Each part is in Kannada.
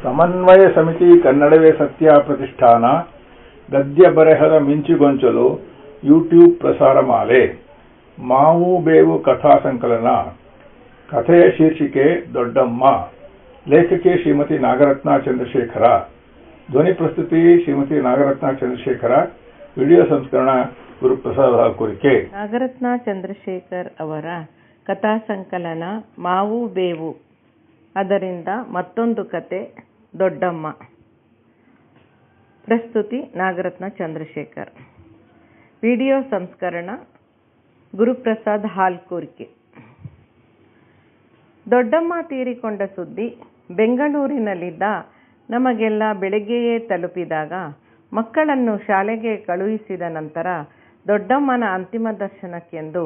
ಸಮನ್ವಯ ಸಮಿತಿ ಕನ್ನಡವೇ ಸತ್ಯ ಪ್ರತಿಷ್ಠಾನ ಗದ್ಯ ಬರೆಹದ ಮಿಂಚುಗೊಂಚಲು ಯೂಟ್ಯೂಬ್ ಪ್ರಸಾರ ಮಾಲೆ ಮಾವು ಬೇವು ಕಥಾ ಸಂಕಲನ. ಕಥೆಯ ಶೀರ್ಷಿಕೆ ದೊಡ್ಡಮ್ಮ. ಲೇಖಕಿ ಶ್ರೀಮತಿ ನಾಗರತ್ನ ಚಂದ್ರಶೇಖರ. ಧ್ವನಿ ಪ್ರಸ್ತುತಿ ಶ್ರೀಮತಿ ನಾಗರತ್ನ ಚಂದ್ರಶೇಖರ. ವಿಡಿಯೋ ಸಂಸ್ಕರಣ ಗುರುಪ್ರಸಾದ್ ಹಾಲ್ಕುರಿಕೆ. ನಾಗರತ್ನ ಚಂದ್ರಶೇಖರ್ ಅವರ ಕಥಾ ಸಂಕಲನ ಮಾವು ಬೇವು, ಅದರಿಂದ ಮತ್ತೊಂದು ಕತೆ ದೊಡ್ಡಮ್ಮ. ಪ್ರಸ್ತುತಿ ನಾಗರತ್ನ ಚಂದ್ರಶೇಖರ್. ವಿಡಿಯೋ ಸಂಸ್ಕರಣ ಗುರುಪ್ರಸಾದ್ ಹಾಲ್ಕುರಿಕೆ. ದೊಡ್ಡಮ್ಮ ತೀರಿಕೊಂಡ ಸುದ್ದಿ ಬೆಂಗಳೂರಿನಲ್ಲಿದ್ದ ನಮಗೆಲ್ಲ ಬೆಳಗ್ಗೆಯೇ ತಲುಪಿದಾಗ ಮಕ್ಕಳನ್ನು ಶಾಲೆಗೆ ಕಳುಹಿಸಿದ ನಂತರ ದೊಡ್ಡಮ್ಮನ ಅಂತಿಮ ದರ್ಶನಕ್ಕೆಂದು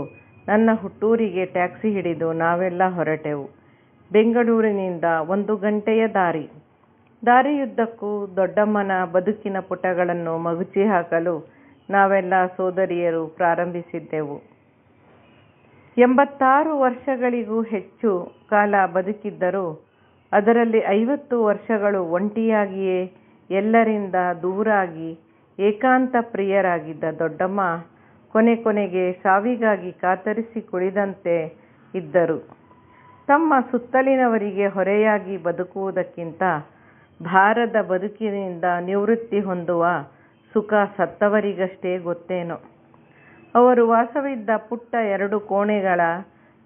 ನನ್ನ ಹುಟ್ಟೂರಿಗೆ ಟ್ಯಾಕ್ಸಿ ಹಿಡಿದು ನಾವೆಲ್ಲ ಹೊರಟೆವು. ಬೆಂಗಳೂರಿನಿಂದ 1 ಗಂಟೆಯ ದಾರಿಯುದ್ದಕ್ಕೂ ದೊಡ್ಡಮ್ಮನ ಬದುಕಿನ ಪುಟಗಳನ್ನು ಮಗುಚಿ ಹಾಕಲು ನಾವೆಲ್ಲ ಸೋದರಿಯರು ಪ್ರಾರಂಭಿಸಿದ್ದೆವು. 86 ವರ್ಷಗಳಿಗೂ ಹೆಚ್ಚು ಕಾಲ ಬದುಕಿದ್ದರೂ ಅದರಲ್ಲಿ 50 ವರ್ಷಗಳು ಒಂಟಿಯಾಗಿಯೇ ಎಲ್ಲರಿಂದ ದೂರಾಗಿ ಏಕಾಂತ ಪ್ರಿಯರಾಗಿದ್ದ ದೊಡ್ಡಮ್ಮ ಕೊನೆಗೆ ಸಾವಿಗಾಗಿ ಕಾತರಿಸಿ ಕುಳಿದಂತೆ ಇದ್ದರು. ತಮ್ಮ ಸುತ್ತಲಿನವರಿಗೆ ಹೊರೆಯಾಗಿ ಬದುಕುವುದಕ್ಕಿಂತ ಭಾರದ ಬದುಕಿನಿಂದ ನಿವೃತ್ತಿ ಹೊಂದುವ ಸುಖ ಸತ್ತವರಿಗಷ್ಟೇ ಗೊತ್ತೇನೋ. ಅವರು ವಾಸವಿದ್ದ ಪುಟ್ಟ 2 ಕೋಣೆಗಳ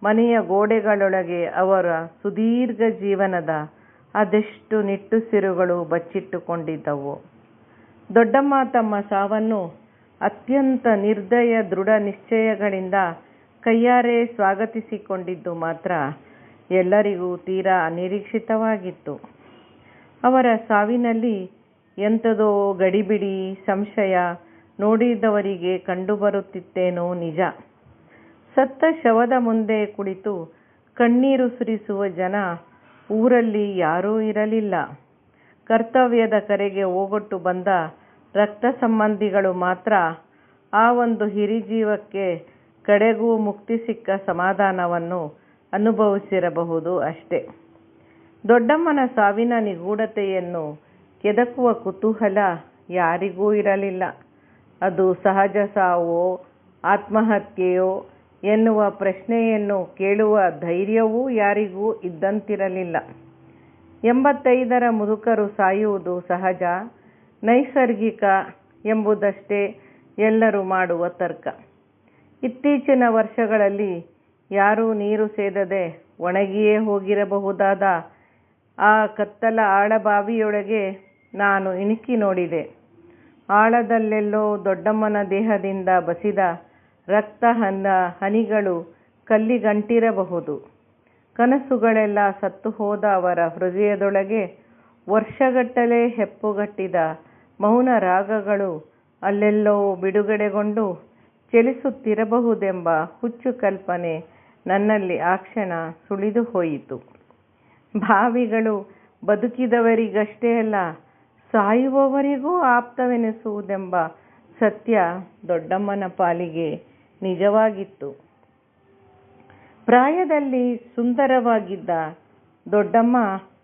ಮನೆಯ ಗೋಡೆಗಳೊಳಗೆ ಅವರ ಸುದೀರ್ಘ ಜೀವನದ ಅದೆಷ್ಟು ನಿಟ್ಟುಸಿರುಗಳು ಬಚ್ಚಿಟ್ಟುಕೊಂಡಿದ್ದವು. ದೊಡ್ಡಮ್ಮ ತಮ್ಮ ಸಾವನ್ನು ಅತ್ಯಂತ ನಿರ್ದಯ ದೃಢ ನಿಶ್ಚಯಗಳಿಂದ ಕೈಯಾರೆ ಸ್ವಾಗತಿಸಿಕೊಂಡಿದ್ದು ಮಾತ್ರ ಎಲ್ಲರಿಗೂ ತೀರಾ ಅನಿರೀಕ್ಷಿತವಾಗಿತ್ತು. ಅವರ ಸಾವಿನಲ್ಲಿ ಎಂಥದೋ ಗಡಿಬಿಡಿ ಸಂಶಯ ನೋಡಿದವರಿಗೆ ಕಂಡುಬರುತ್ತಿತ್ತೇನೋ ನಿಜ. ಸತ್ತ ಶವದ ಮುಂದೆ ಕುಳಿತು ಕಣ್ಣೀರು ಸುರಿಸುವ ಜನ ಊರಲ್ಲಿ ಯಾರೂ ಇರಲಿಲ್ಲ. ಕರ್ತವ್ಯದ ಕರೆಗೆ ಓಗೊಟ್ಟು ಬಂದ ರಕ್ತ ಸಂಬಂಧಿಗಳು ಮಾತ್ರ ಆ ಒಂದು ಹಿರಿಜೀವಕ್ಕೆ ಕಡೆಗೂ ಮುಕ್ತಿ ಸಿಕ್ಕ ಸಮಾಧಾನವನ್ನು ಅನುಭವಿಸಿರಬಹುದು ಅಷ್ಟೆ. ದೊಡ್ಡಮ್ಮನ ಸಾವಿನ ನಿಗೂಢತೆಯನ್ನು ಕೆದಕುವ ಕುತೂಹಲ ಯಾರಿಗೂ ಇರಲಿಲ್ಲ. ಅದು ಸಹಜ ಸಾವೋ ಆತ್ಮಹತ್ಯೆಯೋ ಎನ್ನುವ ಪ್ರಶ್ನೆಯನ್ನು ಕೇಳುವ ಧೈರ್ಯವೂ ಯಾರಿಗೂ ಇದ್ದಂತಿರಲಿಲ್ಲ. 85ರ ಮುದುಕರು ಸಾಯುವುದು ಸಹಜ, ನೈಸರ್ಗಿಕ ಎಂಬುದಷ್ಟೇ ಎಲ್ಲರೂ ಮಾಡುವ ತರ್ಕ. ಇತ್ತೀಚಿನ ವರ್ಷಗಳಲ್ಲಿ ಯಾರೂ ನೀರು ಸೇದದೆ ಒಣಗಿಯೇ ಹೋಗಿರಬಹುದಾದ ಆ ಕತ್ತಲ ಆಳಬಾವಿಯೊಳಗೆ ನಾನು ಇಣುಕಿ ನೋಡಿದೆ. ಆಳದಲ್ಲೆಲ್ಲೋ ದೊಡ್ಡಮ್ಮನ ದೇಹದಿಂದ ಬಸಿದ ರಕ್ತ ಹನಿಗಳು ಕಲ್ಲಿಗಂಟಿರಬಹುದು. ಕನಸುಗಳೆಲ್ಲ ಸತ್ತು ಹೋದ ಅವರ ಹೃದಯದೊಳಗೆ ವರ್ಷಗಟ್ಟಲೆ ಹೆಪ್ಪುಗಟ್ಟಿದ ಮೌನ ರಾಗಗಳು ಅಲ್ಲೆಲ್ಲೋ ಬಿಡುಗಡೆಗೊಂಡು ಚಲಿಸುತ್ತಿರಬಹುದೆಂಬ ಹುಚ್ಚು ಕಲ್ಪನೆ ನನ್ನಲ್ಲಿ ಆ ಕ್ಷಣ ಸುಳಿದು ಹೋಯಿತು. ಭಾವಿಗಳು ಬದುಕಿದವರಿಗಷ್ಟೇ ಅಲ್ಲ, ಸಾಯುವವರಿಗೂ ಆಪ್ತವೆನಿಸುವುದೆಂಬ ಸತ್ಯ ದೊಡ್ಡಮ್ಮನ ಪಾಲಿಗೆ ನಿಜವಾಗಿತ್ತು. ಪ್ರಾಯದಲ್ಲಿ ಸುಂದರವಾಗಿದ್ದ ದೊಡ್ಡಮ್ಮ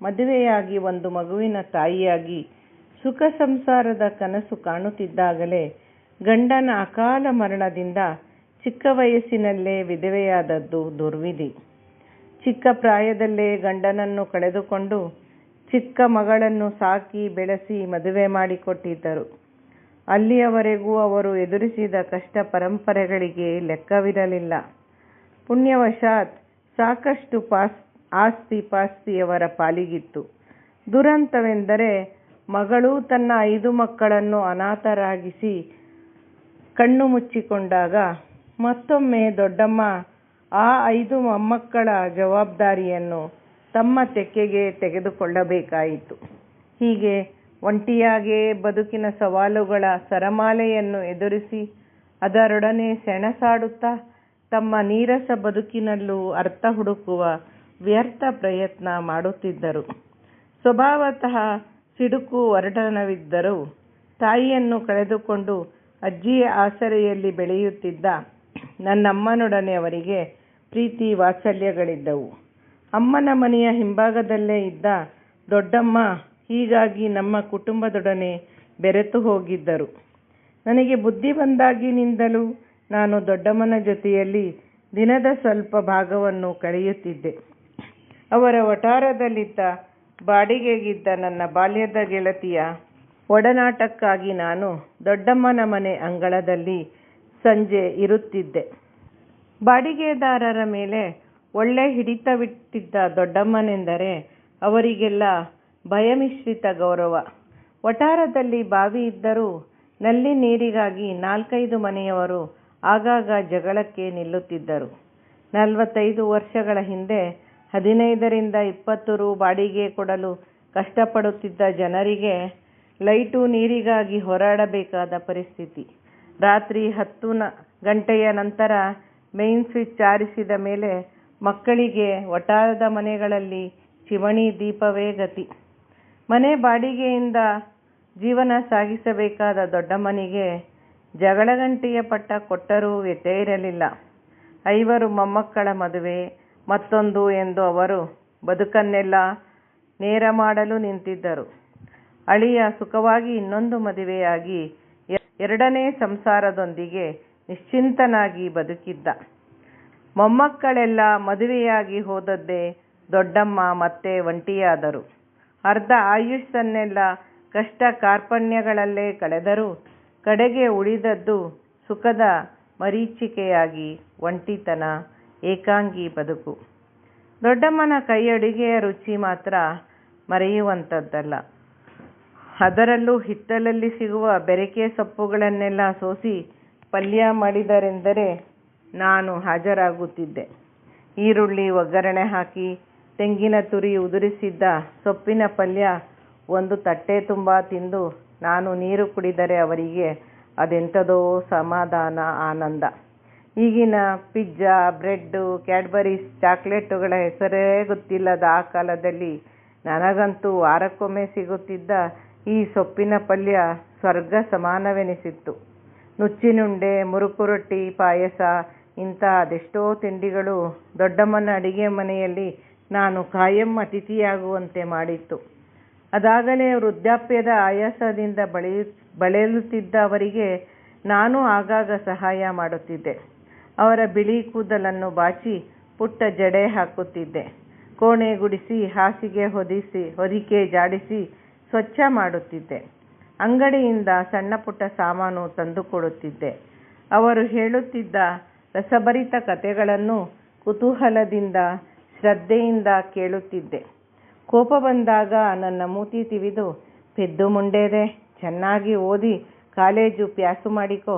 ಮದುವೆಯಾಗಿ 1 ಮಗುವಿನ ತಾಯಿಯಾಗಿ ಸುಖ ಸಂಸಾರದ ಕನಸು ಕಾಣುತ್ತಿದ್ದಾಗಲೇ ಗಂಡನ ಅಕಾಲ ಮರಣದಿಂದ ಚಿಕ್ಕ ವಯಸ್ಸಿನಲ್ಲೇ ವಿಧವೆಯಾದದ್ದು ದುರ್ವಿಧಿ. ಚಿಕ್ಕ ಪ್ರಾಯದಲ್ಲೇ ಗಂಡನನ್ನು ಕಳೆದುಕೊಂಡು ಚಿಕ್ಕ ಮಗಳನ್ನು ಸಾಕಿ ಬೆಳೆಸಿ ಮದುವೆ ಮಾಡಿಕೊಟ್ಟಿದ್ದರು. ಅಲ್ಲಿಯವರೆಗೂ ಅವರು ಎದುರಿಸಿದ ಕಷ್ಟ ಪರಂಪರೆಗಳಿಗೆ ಲೆಕ್ಕವಿರಲಿಲ್ಲ. ಪುಣ್ಯವಶಾತ್ ಸಾಕಷ್ಟು ಆಸ್ತಿ ಪಾಸ್ತಿಯವರ ಪಾಲಿಗಿತ್ತು. ದುರಂತವೆಂದರೆ ಮಗಳು ತನ್ನ 5 ಮಕ್ಕಳನ್ನು ಅನಾಥರಾಗಿಸಿ ಕಣ್ಣು ಮುಚ್ಚಿಕೊಂಡಾಗ ಮತ್ತೊಮ್ಮೆ ದೊಡ್ಡಮ್ಮ ಆ 5 ಮೊಮ್ಮಕ್ಕಳ ಜವಾಬ್ದಾರಿಯನ್ನು ತಮ್ಮ ತೆಕ್ಕೆಗೆ ತೆಗೆದುಕೊಳ್ಳಬೇಕಾಯಿತು. ಹೀಗೆ ಒಂಟಿಯಾಗೇ ಬದುಕಿನ ಸವಾಲುಗಳ ಸರಮಾಲೆಯನ್ನು ಎದುರಿಸಿ ಅದರೊಡನೆ ಸೆಣಸಾಡುತ್ತಾ ತಮ್ಮ ನೀರಸ ಬದುಕಿನಲ್ಲೂ ಅರ್ಥ ಹುಡುಕುವ ವ್ಯರ್ಥ ಪ್ರಯತ್ನ ಮಾಡುತ್ತಿದ್ದರು. ಸ್ವಭಾವತಃ ಸಿಡುಕು ಒರಟನವಿದ್ದರೂ ತಾಯಿಯನ್ನು ಕಳೆದುಕೊಂಡು ಅಜ್ಜಿಯ ಆಸರೆಯಲ್ಲಿ ಬೆಳೆಯುತ್ತಿದ್ದ ನನ್ನಮ್ಮನೊಡನೆ ಅವರಿಗೆ ಪ್ರೀತಿ ವಾತ್ಸಲ್ಯಗಳಿದ್ದವು. ಅಮ್ಮನ ಮನೆಯ ಹಿಂಭಾಗದಲ್ಲೇ ಇದ್ದ ದೊಡ್ಡಮ್ಮ ಹೀಗಾಗಿ ನಮ್ಮ ಕುಟುಂಬದೊಡನೆ ಬೆರೆತು ಹೋಗಿದ್ದರು. ನನಗೆ ಬುದ್ಧಿ ಬಂದಾಗಿನಿಂದಲೂ ನಾನು ದೊಡ್ಡಮ್ಮನ ಜೊತೆಯಲ್ಲಿ ದಿನದ ಸ್ವಲ್ಪ ಭಾಗವನ್ನು ಕಳೆಯುತ್ತಿದ್ದೆ. ಅವರ ವಠಾರದಲ್ಲಿದ್ದ ಬಾಡಿಗೆಗಿದ್ದ ನನ್ನ ಬಾಲ್ಯದ ಗೆಳತಿಯ ಒಡನಾಟಕ್ಕಾಗಿ ನಾನು ದೊಡ್ಡಮ್ಮನ ಮನೆ ಅಂಗಳದಲ್ಲಿ ಸಂಜೆ ಇರುತ್ತಿದ್ದೆ. ಬಾಡಿಗೆದಾರರ ಮೇಲೆ ಒಳ್ಳೆ ಹಿಡಿತವಿಟ್ಟಿದ್ದ ದೊಡ್ಡಮ್ಮನೆಂದರೆ ಅವರಿಗೆಲ್ಲ ಭಯಮಿಶ್ರಿತ ಗೌರವ. ವಠಾರದಲ್ಲಿ ಬಾವಿ ಇದ್ದರೂ ನಲ್ಲಿ ನೀರಿಗಾಗಿ 4-5 ಮನೆಯವರು ಆಗಾಗ ಜಗಳಕ್ಕೆ ನಿಲ್ಲುತ್ತಿದ್ದರು. 45 ವರ್ಷಗಳ ಹಿಂದೆ 15-20 ರು ಬಾಡಿಗೆ ಕೊಡಲು ಕಷ್ಟಪಡುತ್ತಿದ್ದ ಜನರಿಗೆ ಲೈಟು ನೀರಿಗಾಗಿ ಹೋರಾಡಬೇಕಾದ ಪರಿಸ್ಥಿತಿ. ರಾತ್ರಿ 10 ಗಂಟೆಯ ನಂತರ ಮೇನ್ ಸ್ವಿಚ್ ಆರಿಸಿದ ಮೇಲೆ ಮಕ್ಕಳಿಗೆ ವಠಾರದ ಮನೆಗಳಲ್ಲಿ ಚಿಮಣಿ ದೀಪವೇ ಗತಿ. ಮನೆ ಬಾಡಿಗೆಯಿಂದ ಜೀವನ ಸಾಗಿಸಬೇಕಾದ ದೊಡ್ಡಮ್ಮನಿಗೆ ಜಗಳಗಂಟೆಯ ಪಟ್ಟ ಕೊಟ್ಟರೂ ವ್ಯಥೆ ಇರಲಿಲ್ಲ. 5 ಮೊಮ್ಮಕ್ಕಳ ಮದುವೆ, ಮತ್ತೊಂದು ಎಂದು ಅವರು ಬದುಕನ್ನೆಲ್ಲ ನೇರ ಮಾಡಲು ನಿಂತಿದ್ದರು. ಅಳಿಯ ಸುಖವಾಗಿ ಇನ್ನೊಂದು ಮದುವೆಯಾಗಿ 2ನೇ ಸಂಸಾರದೊಂದಿಗೆ ನಿಶ್ಚಿಂತನಾಗಿ ಬದುಕಿದ್ದ. ಮೊಮ್ಮಕ್ಕಳೆಲ್ಲ ಮದುವೆಯಾಗಿ ಹೋದದ್ದೇ ದೊಡ್ಡಮ್ಮ ಮತ್ತೆ ಒಂಟಿಯಾದರು. ಅರ್ಧ ಆಯುಷ್ಯನ್ನೆಲ್ಲ ಕಷ್ಟ ಕಾರ್ಪಣ್ಯಗಳಲ್ಲೇ ಕಳೆದರೂ ಕಡೆಗೆ ಉಳಿದದ್ದು ಸುಖದ ಮರೀಚಿಕೆಯಾಗಿ ಒಂಟಿತನ, ಏಕಾಂಗಿ ಬದುಕು. ದೊಡ್ಡಮ್ಮನ ಕೈ ಅಡುಗೆಯ ರುಚಿ ಮಾತ್ರ ಮರೆಯುವಂಥದ್ದಲ್ಲ. ಅದರಲ್ಲೂ ಹಿತ್ತಲಲ್ಲಿ ಸಿಗುವ ಬೆರಕೆ ಸೊಪ್ಪುಗಳನ್ನೆಲ್ಲ ಸೋಸಿ ಪಲ್ಯ ಮಾಡಿದರೆಂದರೆ ನಾನು ಹಾಜರಾಗುತ್ತಿದ್ದೆ. ಈರುಳ್ಳಿ ಒಗ್ಗರಣೆ ಹಾಕಿ ತೆಂಗಿನ ತುರಿ ಉದುರಿಸಿದ್ದ ಸೊಪ್ಪಿನ ಪಲ್ಯ ಒಂದು ತಟ್ಟೆ ತುಂಬ ತಿಂದು ನಾನು ನೀರು ಕುಡಿದರೆ ಅವರಿಗೆ ಅದೆಂಥದೋ ಸಮಾಧಾನ, ಆನಂದ. ಈಗಿನ ಪಿಜ್ಜಾ, ಬ್ರೆಡ್ಡು, ಕ್ಯಾಡ್ಬರೀಸ್, ಚಾಕ್ಲೇಟುಗಳ ಹೆಸರೇ ಗೊತ್ತಿಲ್ಲದ ಆ ಕಾಲದಲ್ಲಿ ನನಗಂತೂ ವಾರಕ್ಕೊಮ್ಮೆ ಸಿಗುತ್ತಿದ್ದ ಈ ಸೊಪ್ಪಿನ ಪಲ್ಯ ಸ್ವರ್ಗ ಸಮಾನವೆನಿಸಿತ್ತು. ನುಚ್ಚಿನುಂಡೆ, ಮುರುಕು ರೊಟ್ಟಿ, ಪಾಯಸ ಇಂಥ ಅದೆಷ್ಟೋ ತಿಂಡಿಗಳು ದೊಡ್ಡಮ್ಮನ ಅಡಿಗೆ ಮನೆಯಲ್ಲಿ ನಾನು ಕಾಯಂ ಅತಿಥಿಯಾಗುವಂತೆ ಮಾಡಿತ್ತು. ಅದಾಗಲೇ ವೃದ್ಧಾಪ್ಯದ ಆಯಾಸದಿಂದ ಬಳಲುತ್ತಿದ್ದ ಅವರಿಗೆ ನಾನು ಆಗಾಗ ಸಹಾಯ ಮಾಡುತ್ತಿದ್ದೆ. ಅವರ ಬಿಳಿ ಕೂದಲನ್ನು ಬಾಚಿ ಪುಟ್ಟ ಜಡೆ ಹಾಕುತ್ತಿದ್ದೆ. ಕೋಣೆ ಗುಡಿಸಿ, ಹಾಸಿಗೆ ಹೊದಿಕೆ ಜಾಡಿಸಿ ಸ್ವಚ್ಛ ಮಾಡುತ್ತಿದ್ದೆ. ಅಂಗಡಿಯಿಂದ ಸಣ್ಣ ಪುಟ್ಟ ಸಾಮಾನು ತಂದುಕೊಡುತ್ತಿದ್ದೆ. ಅವರು ಹೇಳುತ್ತಿದ್ದ ರಸಭರಿತ ಕಥೆಗಳನ್ನು ಕುತೂಹಲದಿಂದ ಶ್ರದ್ಧೆಯಿಂದ ಕೇಳುತ್ತಿದ್ದೆ. ಕೋಪ ಬಂದಾಗ ನನ್ನ ಮೂತಿ ತಿವಿದು, ಪೆದ್ದು ಮುಂಡೇದೆ, ಚೆನ್ನಾಗಿ ಓದಿ ಕಾಲೇಜು ಪ್ಯಾಸು ಮಾಡಿಕೊ,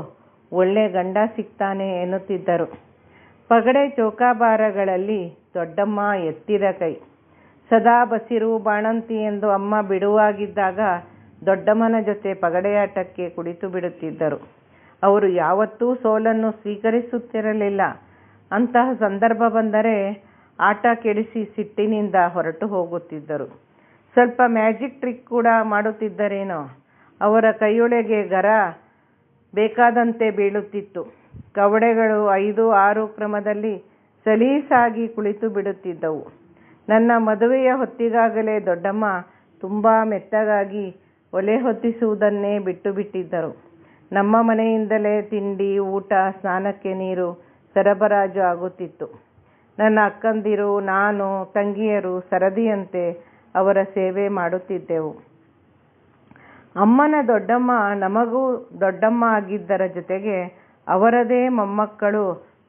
ಒಳ್ಳೆ ಗಂಡ ಸಿಗ್ತಾನೆ ಎನ್ನುತ್ತಿದ್ದರು. ಪಗಡೆ ಚೌಕಾಬಾರಗಳಲ್ಲಿ ದೊಡ್ಡಮ್ಮ ಎತ್ತಿದ ಕೈ. ಸದಾ ಬಸಿರು ಬಾಣಂತಿ ಎಂದು ಅಮ್ಮ ಬಿಡುವಾಗಿದ್ದಾಗ ದೊಡ್ಡಮ್ಮನ ಜೊತೆ ಪಗಡೆಯಾಟಕ್ಕೆ ಕುಳಿತು ಬಿಡುತ್ತಿದ್ದರು. ಅವರು ಯಾವತ್ತೂ ಸೋಲನ್ನು ಸ್ವೀಕರಿಸುತ್ತಿರಲಿಲ್ಲ. ಅಂತಹ ಸಂದರ್ಭ ಬಂದರೆ ಆಟ ಕೆಡಿಸಿ ಸಿಟ್ಟಿನಿಂದ ಹೊರಟು ಹೋಗುತ್ತಿದ್ದರು. ಸ್ವಲ್ಪ ಮ್ಯಾಜಿಕ್ ಟ್ರಿಕ್ ಕೂಡ ಮಾಡುತ್ತಿದ್ದರೇನೋ. ಅವರ ಕೈಯೊಳಗೆ ಗರ ಬೇಕಾದಂತೆ ಬೀಳುತ್ತಿತ್ತು. ಕವಡೆಗಳು 5-6 ಕ್ರಮದಲ್ಲಿ ಸಲೀಸಾಗಿ ಕುಳಿತು ಬಿಡುತ್ತಿದ್ದವು. ನನ್ನ ಮದುವೆಯ ಹೊತ್ತಿಗಾಗಲೇ ದೊಡ್ಡಮ್ಮ ತುಂಬ ಮೆತ್ತಗಾಗಿ ಒಲೆ ಹೊತ್ತಿಸುವುದನ್ನೇ ಬಿಟ್ಟು ಬಿಟ್ಟಿದ್ದರು. ನಮ್ಮ ಮನೆಯಿಂದಲೇ ತಿಂಡಿ, ಊಟ, ಸ್ನಾನಕ್ಕೆ ನೀರು ಸರಬರಾಜು ಆಗುತ್ತಿತ್ತು. ನನ್ನ ಅಕ್ಕಂದಿರು, ನಾನು, ತಂಗಿಯರು ಸರದಿಯಂತೆ ಅವರ ಸೇವೆ ಮಾಡುತ್ತಿದ್ದೆವು. ಅಮ್ಮನ ದೊಡ್ಡಮ್ಮ ನಮಗೂ ದೊಡ್ಡಮ್ಮ ಆಗಿದ್ದರ ಜೊತೆಗೆ ಅವರದೇ ಮೊಮ್ಮಕ್ಕಳು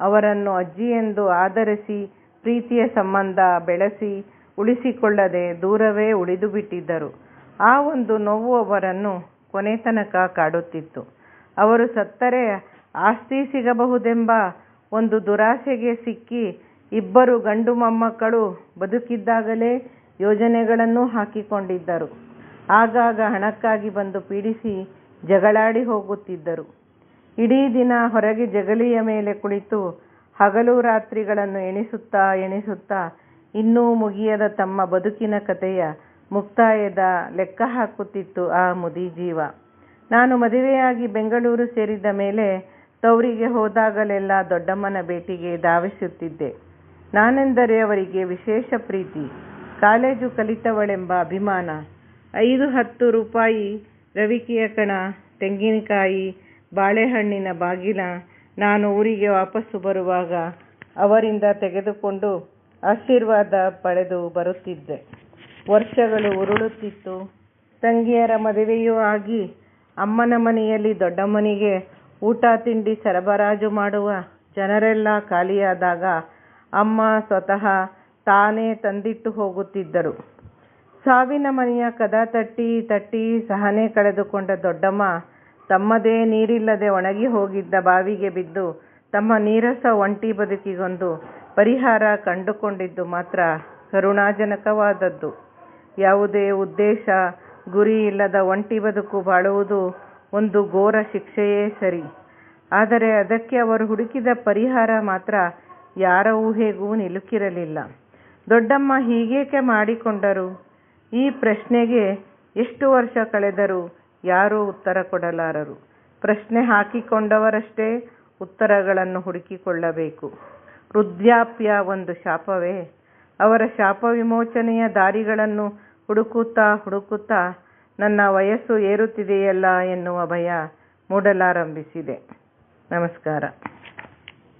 ಅವರನ್ನು ಅಜ್ಜಿ ಎಂದು ಆದರಿಸಿ ಪ್ರೀತಿಯ ಸಂಬಂಧ ಬೆಳೆಸಿ ಉಳಿಸಿಕೊಳ್ಳದೆ ದೂರವೇ ಉಳಿದು ಬಿಟ್ಟಿದ್ದರು. ಆ ಒಂದು ನೋವು ಅವರನ್ನು ಕೊನೆ ತನಕ ಕಾಡುತ್ತಿತ್ತು. ಅವರು ಸತ್ತರೆ ಆಸ್ತಿ ಸಿಗಬಹುದೆಂಬ ಒಂದು ದುರಾಸೆಗೆ ಸಿಕ್ಕಿ 2 ಗಂಡು ಮೊಮ್ಮಕ್ಕಳು ಬದುಕಿದ್ದಾಗಲೇ ಯೋಜನೆಗಳನ್ನು ಹಾಕಿಕೊಂಡಿದ್ದರು. ಆಗಾಗ ಹಣಕ್ಕಾಗಿ ಬಂದು ಪೀಡಿಸಿ ಜಗಳಾಡಿ ಹೋಗುತ್ತಿದ್ದರು. ಇಡೀ ದಿನ ಹೊರಗೆ ಜಗಲಿಯ ಮೇಲೆ ಕುಳಿತು ಹಗಲು ರಾತ್ರಿಗಳನ್ನು ಎಣಿಸುತ್ತಾ ಇನ್ನೂ ಮುಗಿಯದ ತಮ್ಮ ಬದುಕಿನ ಕಥೆಯ ಮುಕ್ತಾಯದ ಲೆಕ್ಕ ಹಾಕುತ್ತಿತ್ತು ಆ ಮುದಿ ಜೀವ. ನಾನು ಮದುವೆಯಾಗಿ ಬೆಂಗಳೂರು ಸೇರಿದ ಮೇಲೆ ತವರಿಗೆ ಹೋದಾಗಲೆಲ್ಲ ದೊಡ್ಡಮ್ಮನ ಭೇಟಿಗೆ ಧಾವಿಸುತ್ತಿದ್ದೆ. ನಾನೆಂದರೆ ಅವರಿಗೆ ವಿಶೇಷ ಪ್ರೀತಿ, ಕಾಲೇಜು ಕಲಿತವಳೆಂಬ ಅಭಿಮಾನ. 5-10 ರೂಪಾಯಿ ರವಿಕೆಯ ಕಣ, ತೆಂಗಿನಕಾಯಿ, ಬಾಳೆಹಣ್ಣಿನ ಬಾಗಿನ ನಾನು ಊರಿಗೆ ವಾಪಸ್ಸು ಬರುವಾಗ ಅವರಿಂದ ತೆಗೆದುಕೊಂಡು ಆಶೀರ್ವಾದ ಪಡೆದು ಬರುತ್ತಿದ್ದೆ. ವರ್ಷಗಳು ಉರುಳುತ್ತಿತ್ತು. ತಂಗಿಯರ ಮದುವೆಯೂ ಆಗಿ ಅಮ್ಮನ ಮನೆಯಲ್ಲಿ ದೊಡ್ಡಮ್ಮನಿಗೆ ಊಟ ತಿಂಡಿ ಸರಬರಾಜು ಮಾಡುವ ಜನರೆಲ್ಲ ಖಾಲಿಯಾದಾಗ ಅಮ್ಮ ಸ್ವತಃ ತಾನೇ ತಂದಿಟ್ಟು ಹೋಗುತ್ತಿದ್ದರು. ಸಾವಿನ ಮನೆಯ ಕದ ತಟ್ಟಿ ಸಹನೆ ಕಳೆದುಕೊಂಡ ದೊಡ್ಡಮ್ಮ ತಮ್ಮದೇ ನೀರಿಲ್ಲದೆ ಒಣಗಿ ಹೋಗಿದ್ದ ಬಾವಿಗೆ ಬಿದ್ದು ತಮ್ಮ ನೀರಸ ಒಂಟಿ ಬದುಕಿಗೊಂದು ಪರಿಹಾರ ಕಂಡುಕೊಂಡಿದ್ದು ಮಾತ್ರ ಕರುಣಾಜನಕವಾದದ್ದು. ಯಾವುದೇ ಉದ್ದೇಶ ಗುರಿ ಇಲ್ಲದ ಒಂಟಿ ಬದುಕು ಬಾಳುವುದು ಒಂದು ಘೋರ ಶಿಕ್ಷೆಯೇ ಸರಿ. ಆದರೆ ಅದಕ್ಕೆ ಅವರು ಹುಡುಕಿದ ಪರಿಹಾರ ಮಾತ್ರ ಯಾರ ಊಹೆಗೂ ನಿಲುಕಿರಲಿಲ್ಲ. ದೊಡ್ಡಮ್ಮ ಹೀಗೇಕೆ ಮಾಡಿಕೊಂಡರು? ಈ ಪ್ರಶ್ನೆಗೆ ಎಷ್ಟು ವರ್ಷ ಕಳೆದರೂ ಯಾರೂ ಉತ್ತರ ಕೊಡಲಾರರು. ಪ್ರಶ್ನೆ ಹಾಕಿಕೊಂಡವರಷ್ಟೇ ಉತ್ತರಗಳನ್ನು ಹುಡುಕಿಕೊಳ್ಳಬೇಕು. ವೃದ್ಧಾಪ್ಯ ಒಂದು ಶಾಪವೇ? ಅವರ ಶಾಪ ವಿಮೋಚನೆಯ ದಾರಿಗಳನ್ನು ಹುಡುಕುತ್ತಾ ನನ್ನ ವಯಸ್ಸು ಏರುತ್ತಿದೆಯಲ್ಲ ಎನ್ನುವ ಭಯ ಮೂಡಲಾರಂಭಿಸಿದೆ. ನಮಸ್ಕಾರ.